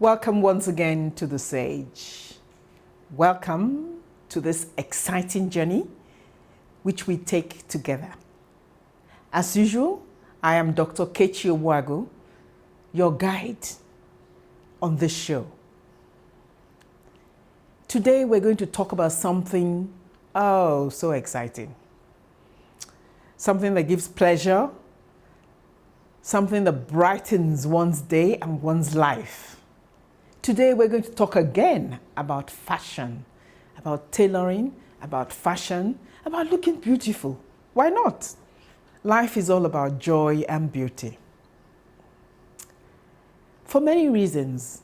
Welcome once again to the Sage. Welcome to this exciting journey which we take together. As usual, I am Dr. Kechi Obuagu, your guide on this show. Today we're going to talk about something so exciting. Something that gives pleasure, something that brightens one's day and one's life. Today we're going to talk again about fashion, about tailoring, about fashion, about looking beautiful. Why not? Life is all about joy and beauty. For many reasons,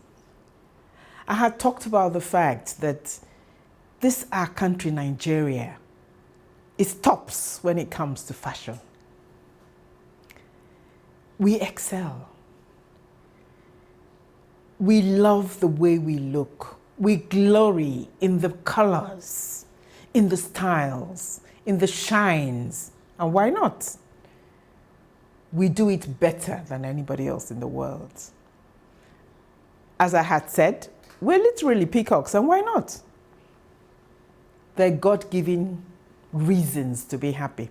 I had talked about the fact that this our country, Nigeria, is tops when it comes to fashion. We excel. We love the way we look. We glory in the colors, in the styles, in the shines. And why not? We do it better than anybody else in the world. As I had said, we're literally peacocks, and why not? They're God-given reasons to be happy.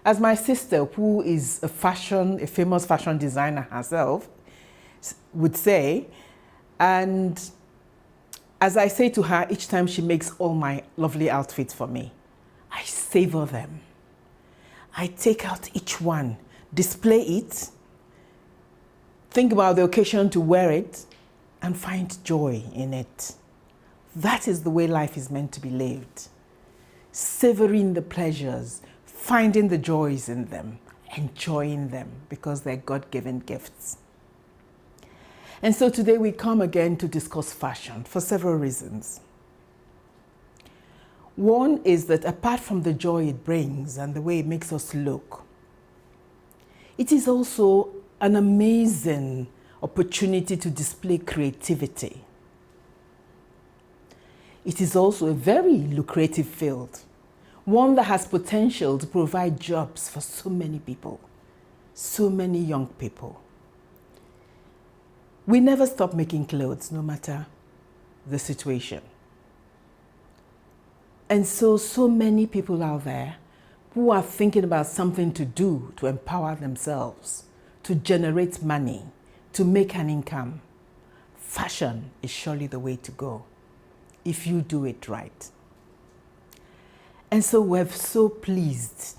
As my sister, who is a famous fashion designer herself, would say, and as I say to her each time she makes all my lovely outfits for me, I savor them. I take out each one, display it, think about the occasion to wear it, and find joy in it. That is the way life is meant to be lived. Savoring the pleasures, finding the joys in them, enjoying them because they're God-given gifts. And so today we come again to discuss fashion for several reasons. One is that apart from the joy it brings and the way it makes us look, it is also an amazing opportunity to display creativity. It is also a very lucrative field, one that has potential to provide jobs for so many people, so many young people. We never stop making clothes, no matter the situation. And so many people out there who are thinking about something to do to empower themselves, to generate money, to make an income. Fashion is surely the way to go if you do it right. And so we're so pleased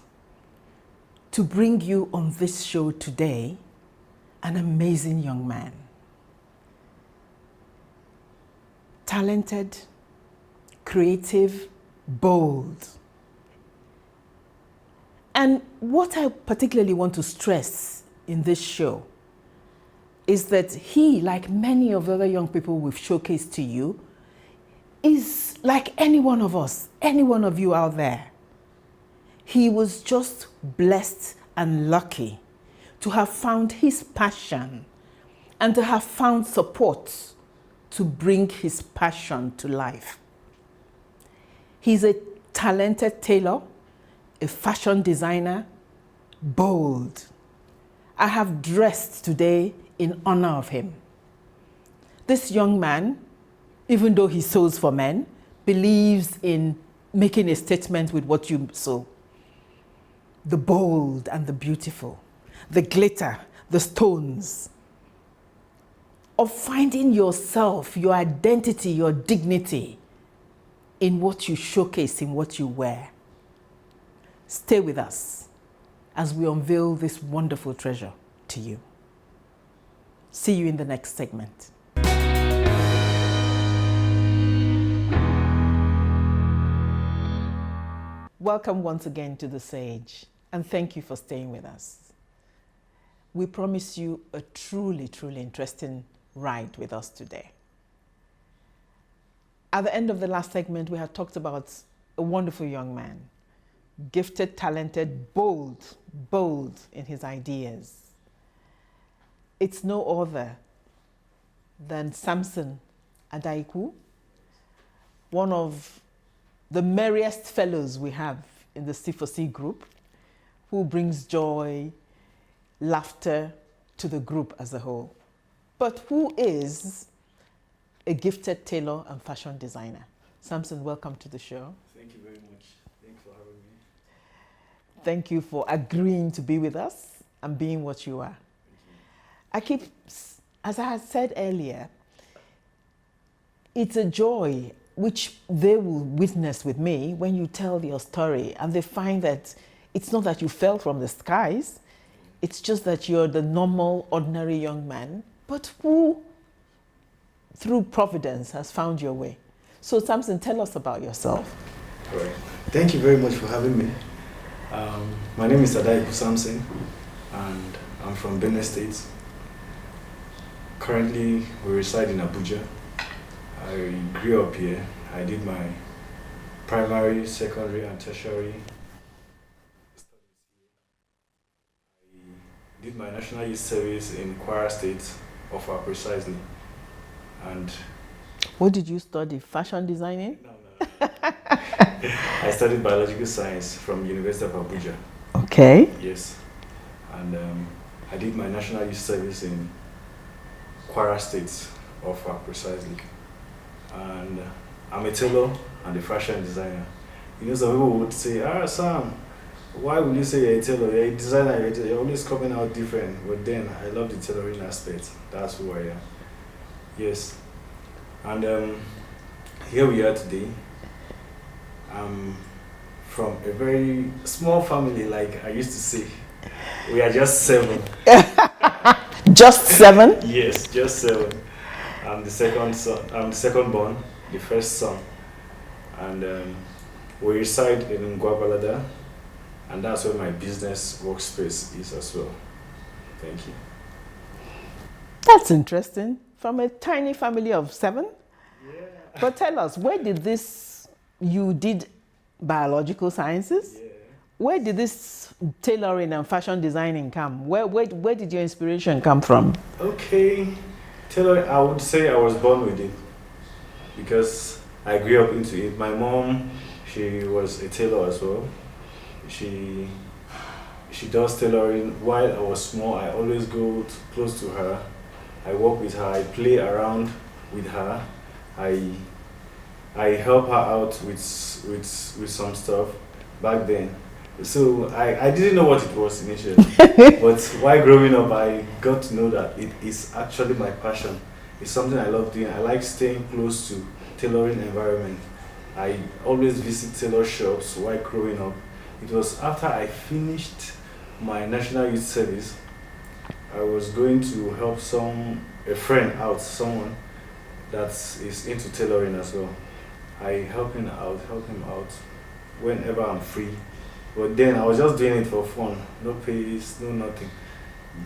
to bring you on this show today an amazing young man. Talented, creative, bold. And what I particularly want to stress in this show is that he, like many of the other young people we've showcased to you, is like any one of us, any one of you out there. He was just blessed and lucky to have found his passion and to have found support to bring his passion to life. He's a talented tailor, a fashion designer, bold. I have dressed today in honor of him. This young man, even though he sews for men, believes in making a statement with what you sew. The bold and the beautiful, the glitter, the stones, of finding yourself, your identity, your dignity in what you showcase, in what you wear. Stay with us as we unveil this wonderful treasure to you. See you in the next segment. Welcome once again to The Sage, and thank you for staying with us. We promise you a truly, truly interesting ride with us today. At the end of the last segment, we had talked about a wonderful young man, gifted, talented, bold in his ideas. It's no other than Samson Adaikwu, one of the merriest fellows we have in the C4C group, who brings joy, laughter to the group as a whole, but who is a gifted tailor and fashion designer. Samson, welcome to the show. Thank you very much. Thanks for having me. Thank you for agreeing to be with us and being what you are. As I had said earlier, it's a joy which they will witness with me when you tell your story and they find that it's not that you fell from the skies, it's just that you're the normal, ordinary young man, but who, through providence, has found your way. So Samson, tell us about yourself. All right. Thank you very much for having me. My name is Adaikwu Samson, and I'm from Benin State. Currently, we reside in Abuja. I grew up here. I did my primary, secondary, and tertiary studies here. I did my National Youth Service in Kwara State, Offa precisely. And what did you study? Fashion designing? No. I studied biological science from University of Abuja. Okay. Yes. And I did my National Youth Service in Kwara State, Offa precisely. And I'm a tailor and a fashion designer. You know, some people would say, Sam, why would you say you're a tailor? You're a designer, you're always coming out different. But then I love the tailoring aspect. That's who I am. Yes. And here we are today. I'm from a very small family, like I used to say. We are just 7. Just 7? Yes, just 7. I'm the second son. I'm the second born, the first son. And we reside in Ngwabalada, and that's where my business workspace is as well. Thank you. That's interesting. From a tiny family of 7? Yeah. But tell us, you did biological sciences? Yeah. Where did this tailoring and fashion designing come? Where did your inspiration come from? Okay. Tailoring, I would say I was born with it because I grew up into it. My mom, she was a tailor as well. She does tailoring. While I was small, I always go close to her. I work with her. I play around with her. I help her out with some stuff back then. So I didn't know what it was initially, but while growing up, I got to know that it is actually my passion. It's something I love doing. I like staying close to tailoring environment. I always visit tailor shops while growing up. It was after I finished my National Youth Service, I was going to help a friend out, someone that is into tailoring as well. I help him out whenever I'm free. But then I was just doing it for fun, no pays, no nothing.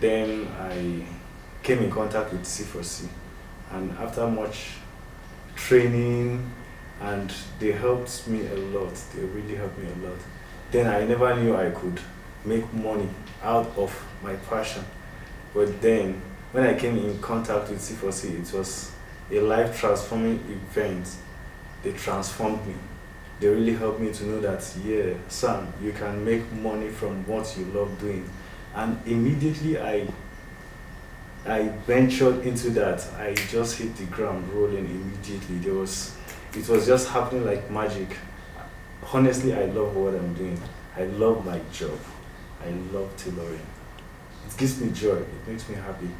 Then I came in contact with C4C, and after much training, and they helped me a lot. They really helped me a lot. Then I never knew I could make money out of my passion. But then when I came in contact with C4C, it was a life transforming event. They transformed me. They really helped me to know that, yeah, Sam, you can make money from what you love doing. And immediately I ventured into that. I just hit the ground rolling immediately. It was just happening like magic. Honestly, I love what I'm doing. I love my job. I love tailoring. It gives me joy. It makes me happy.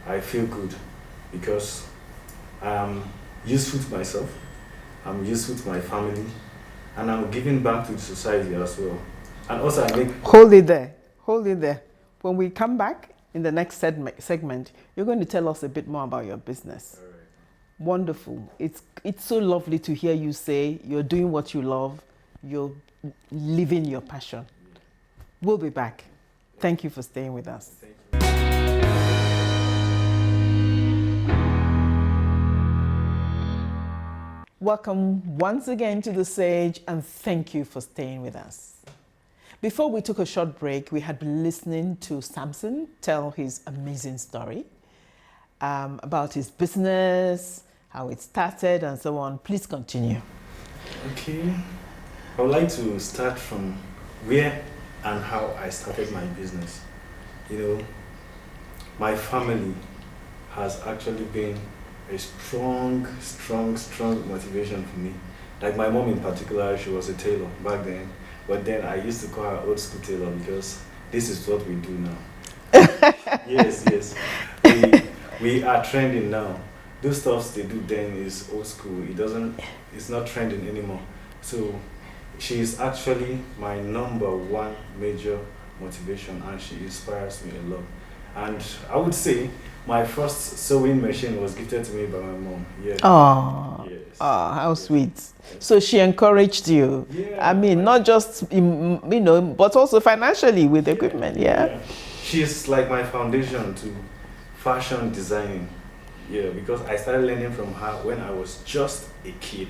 I feel good because I'm useful to myself. I'm useful to my family. And I'm giving back to the society as well. And also I make... Hold it there. When we come back in the next segment, you're going to tell us a bit more about your business. All right. Wonderful. It's so lovely to hear you say you're doing what you love, you're living your passion. We'll be back. Thank you for staying with us. Thank you. Welcome once again to The Sage, and thank you for staying with us. Before we took a short break, we had been listening to Samson tell his amazing story about his business, how it started, and so on. Please continue. Okay. I would like to start from where and how I started my business. You know, my family has actually been a strong, strong, strong motivation for me. Like my mom in particular, she was a tailor back then. But then I used to call her old school tailor because this is what we do now. Yes, yes. We are trending now. Those stuffs they do then is old school. It's not trending anymore. So she is actually my number one major motivation, and she inspires me a lot. And I would say my first sewing machine was gifted to me by my mom. Yeah. Oh, Yes. oh, how Yeah. sweet. So she encouraged you. Yeah. I mean, not just, but also financially with equipment. Yeah. She's like my foundation to fashion designing. Yeah, because I started learning from her when I was just a kid.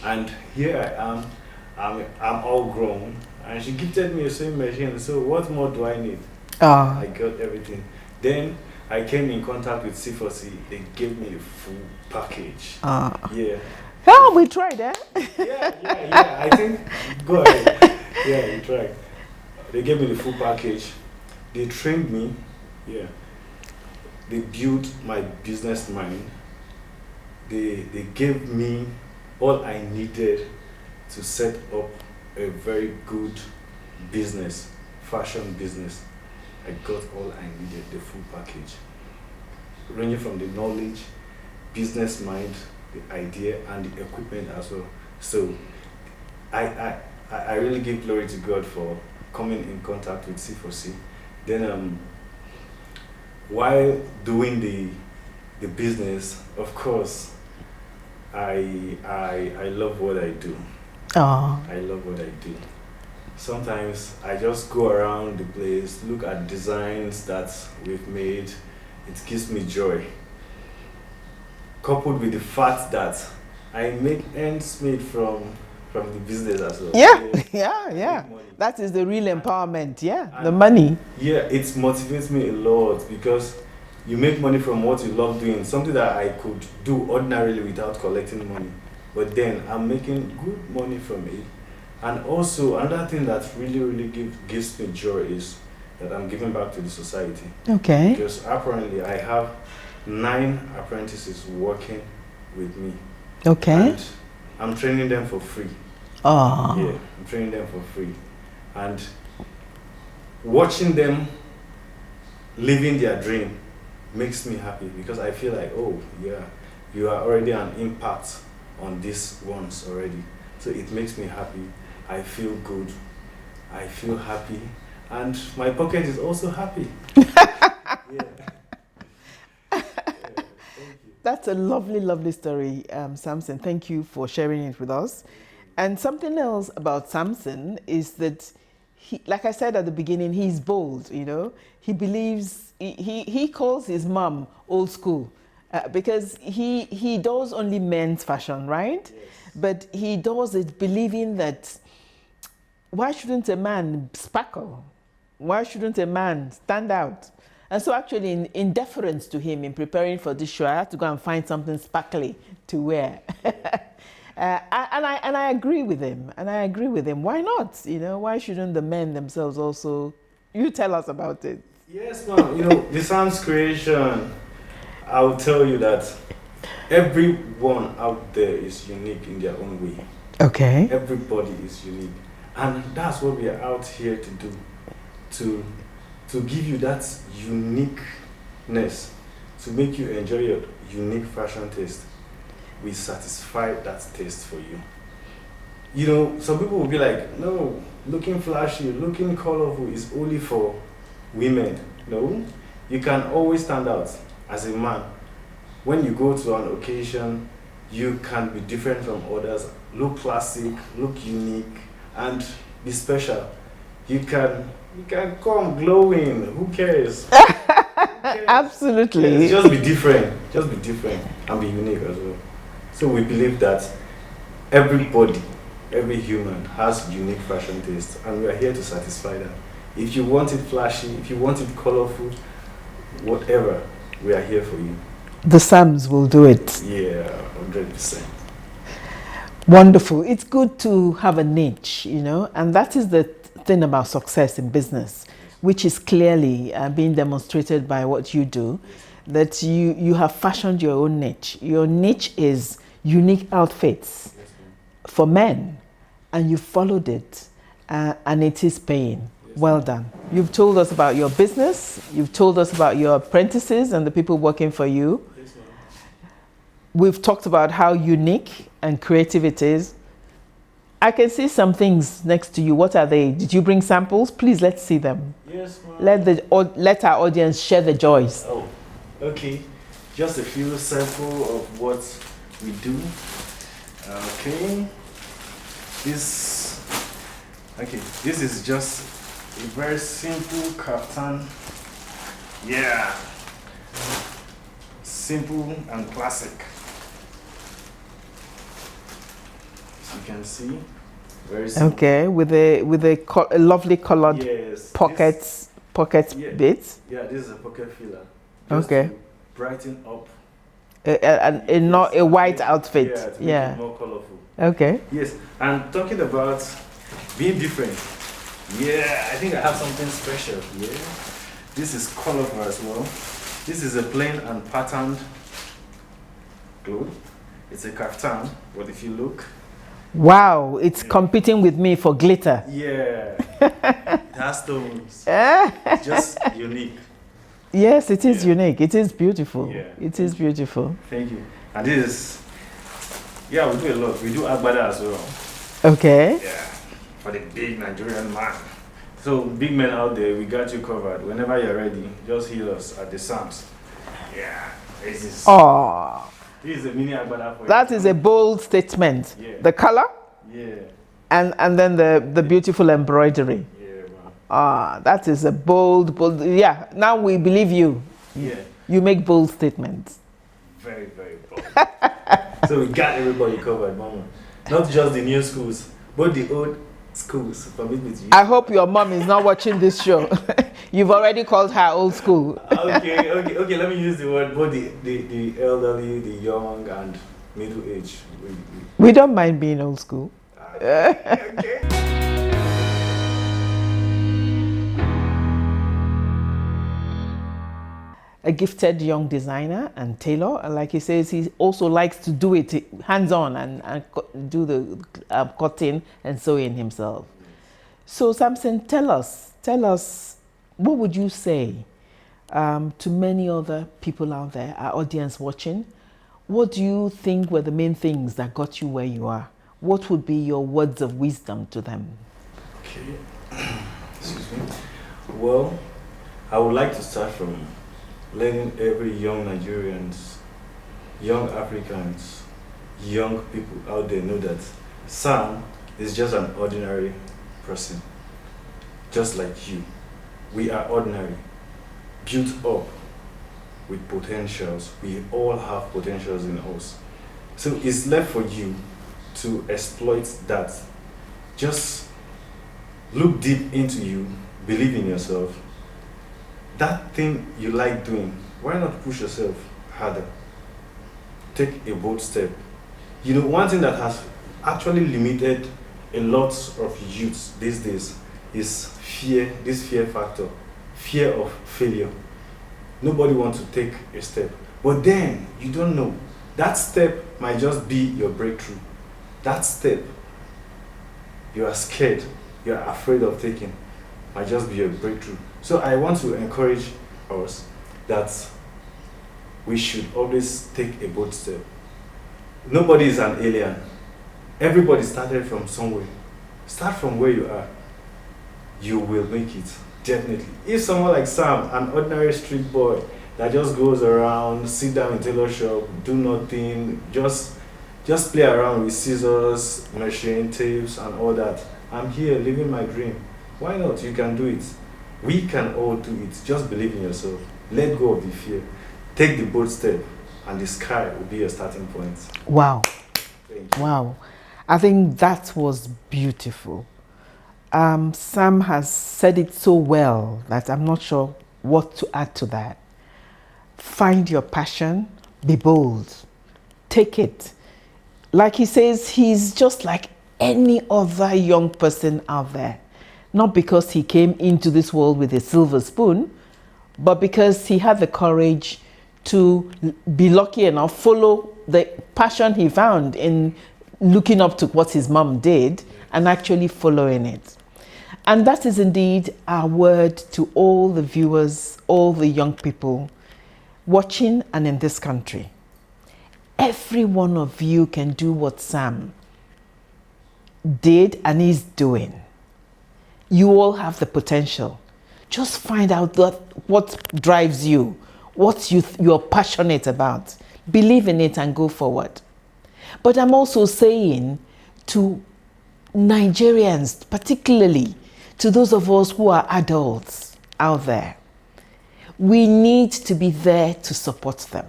And here I am, I'm all grown, and she gifted me a sewing machine. So what more do I need? Oh. I got everything. Then I came in contact with C4C. They gave me a full package. Yeah. Oh, we tried that. Yeah. I think, go ahead. Yeah, you tried. They gave me the full package. They trained me. Yeah. They built my business mind. They gave me all I needed to set up a very good business, fashion business. I got all I needed, the full package. Ranging from the knowledge, business mind, the idea, and the equipment as well. So I really give glory to God for coming in contact with C4C. Then while doing the business, of course, I love what I do. Oh. I love what I do. Sometimes I just go around the place, look at designs that we've made. It gives me joy. Coupled with the fact that I make ends meet from the business as well. Yeah. That is the real empowerment. Yeah, and the money. Yeah, it motivates me a lot because you make money from what you love doing, something that I could do ordinarily without collecting money. But then I'm making good money from it. And also another thing that really gives me joy is that I'm giving back to the society. Okay. Because apparently I have 9 apprentices working with me. Okay. And I'm training them for free. Oh. Yeah, I'm training them for free. And watching them living their dream makes me happy because I feel like, oh yeah, you are already an impact on these ones already. So it makes me happy. I feel good. I feel happy. And my pocket is also happy. Yeah. That's a lovely story, Samson. Thank you for sharing it with us. And something else about Samson is that he, like I said at the beginning, he's bold, He believes, he calls his mom old school because he does only men's fashion, right? Yes. But he does it believing that why shouldn't a man sparkle? Why shouldn't a man stand out? And so actually in deference to him in preparing for this show, I had to go and find something sparkly to wear. And I agree with him. Why not? Why shouldn't the men themselves also? You tell us about it. Yes, ma'am. The Sam's creation, I'll tell you that everyone out there is unique in their own way. Okay. Everybody is unique. And that's what we are out here to do. To give you that uniqueness, to make you enjoy your unique fashion taste. We satisfy that taste for you. Some people will be like, no, looking flashy, looking colorful is only for women. No, you can always stand out as a man. When you go to an occasion, you can be different from others, look classic, look unique, and be special. You can come glowing. Who cares? Absolutely. Yes, just be different. Just be different and be unique as well. So we believe that everybody, every human has unique fashion taste, and we are here to satisfy that. If you want it flashy, if you want it colorful, whatever, we are here for you. The Sams will do it. Yeah, 100%. Wonderful. It's good to have a niche, and that is the thing about success in business, which is clearly being demonstrated by what you do. that you have fashioned your own niche. Your niche is unique outfits for men, and you followed it, and it is paying. Well done. You've told us about your business. You've told us about your apprentices and the people working for you. We've talked about how unique and creative it is. I can see some things next to you. What are they? Did you bring samples? Please, let's see them. Yes, ma'am. Let our audience share the joys. Oh, okay. Just a few samples of what we do. Okay. This is just a very simple kaftan. Yeah. Simple and classic. As you can see, very simple. Okay, with a lovely colored pocket bits. Yeah, this is a pocket filler. Okay. To brighten up. And not a white outfit. Yeah, to make it more colorful. Okay. Yes, and talking about being different. Yeah, I think I have something special here. This is colorful as well. This is a plain and patterned cloth. It's a kaftan, but if you look. Wow, it's competing with me for glitter. Yeah, it has stones. It's just unique. Yes, it is unique. It is beautiful. Yeah. It is beautiful. Thank you. And this is, we do a lot. We do agbada as well. Okay. Yeah, for the big Nigerian man. So big men out there, we got you covered. Whenever you're ready, just hit us at the Sams. Yeah, this is. Oh, This is a mini agbada for you. that is a bold statement. Yeah. The color Yeah. and then the beautiful embroidery. Yeah, man. Ah, that is a bold. Yeah, now we believe you. Yeah. You make bold statements. Very, very bold. So we got everybody covered, mama. Not just the new schools, but the old schools. Permit me to use. I hope your mom is not watching this show. You've already called her old school. Okay. Let me use the word. Both the elderly, the young, and middle age. We don't mind being old school. Okay. A gifted young designer and tailor, and like he says, he also likes to do it hands-on and do the cutting and sewing himself. So Samson, tell us, what would you say to many other people out there, our audience watching? What do you think were the main things that got you where you are? What would be your words of wisdom to them? Okay. Excuse me. Well, I would like to start from letting every young Nigerians, young Africans, young people out there know that Sam is just an ordinary person, just like you. We are ordinary, built up with potentials. We all have potentials in us. So it's left for you to exploit that. Just look deep into you, believe in yourself. That thing you like doing, why not push yourself harder? Take a bold step. You know, one thing that has actually limited a lot of youths these days is fear, this fear factor, fear of failure. Nobody wants to take a step. But then, you don't know. That step might just be your breakthrough. That step you are scared, you are afraid of taking, might just be your breakthrough. So I want to encourage us that we should always take a bold step. Nobody is an alien. Everybody started from somewhere. Start from where you are. You will make it, definitely. If someone like Sam, an ordinary street boy that just goes around, sit down in tailor shop, do nothing, just play around with scissors, machine tapes and all that. I'm here living my dream. Why not? You can do it. We can all do it. Just believe in yourself. Let go of the fear. Take the bold step, and the sky will be your starting point. Wow. Thank you. Wow. I think that was beautiful. Sam has said it so well that I'm not sure what to add to that. Find your passion, be bold, take it. Like he says, he's just like any other young person out there. Not because he came into this world with a silver spoon, but because he had the courage to be lucky enough, follow the passion he found in looking up to what his mom did and actually following it. And that is indeed our word to all the viewers, all the young people watching and in this country. Every one of you can do what Sam did and is doing. You all have the potential. Just find out what drives you, what you're passionate about. Believe in it and go forward. But I'm also saying to Nigerians, particularly to those of us who are adults out there, we need to be there to support them.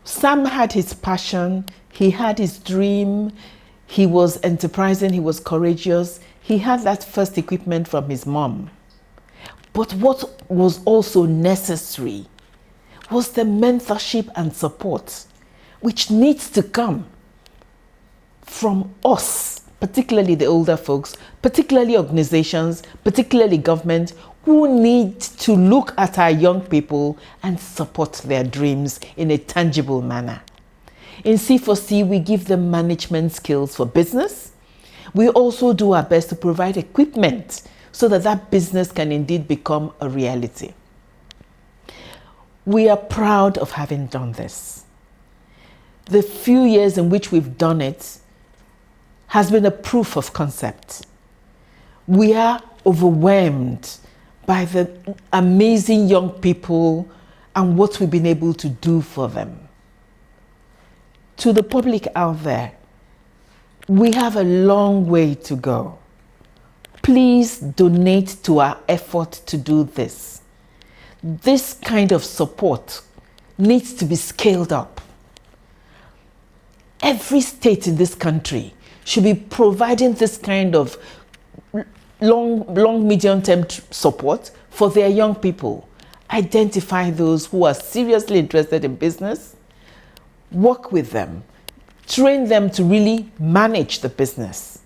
Sam had his passion, he had his dream, he was enterprising, he was courageous, he had that first equipment from his mom. But what was also necessary was the mentorship and support, which needs to come from us, particularly the older folks, particularly organizations, particularly government, who need to look at our young people and support their dreams in a tangible manner. In C4C, we give them management skills for business. We also do our best to provide equipment so that that business can indeed become a reality. We are proud of having done this. The few years in which we've done it has been a proof of concept. We are overwhelmed by the amazing young people and what we've been able to do for them. To the public out there, we have a long way to go. Please donate to our effort to do this. This kind of support needs to be scaled up. Every state in this country should be providing this kind of long, medium-term support for their young people. Identify those who are seriously interested in business, work with them, train them to really manage the business,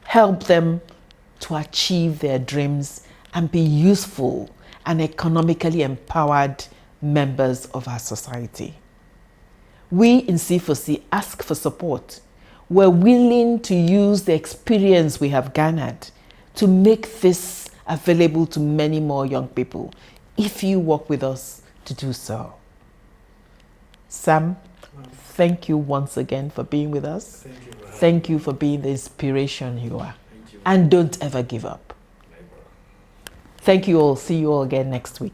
help them to achieve their dreams and be useful and economically empowered members of our society. We in C4C ask for support. We're willing to use the experience we have garnered to make this available to many more young people, if you work with us to do so. Sam, thank you once again for being with us. Thank you for being the inspiration you are. And don't ever give up. Thank you all. See you all again next week.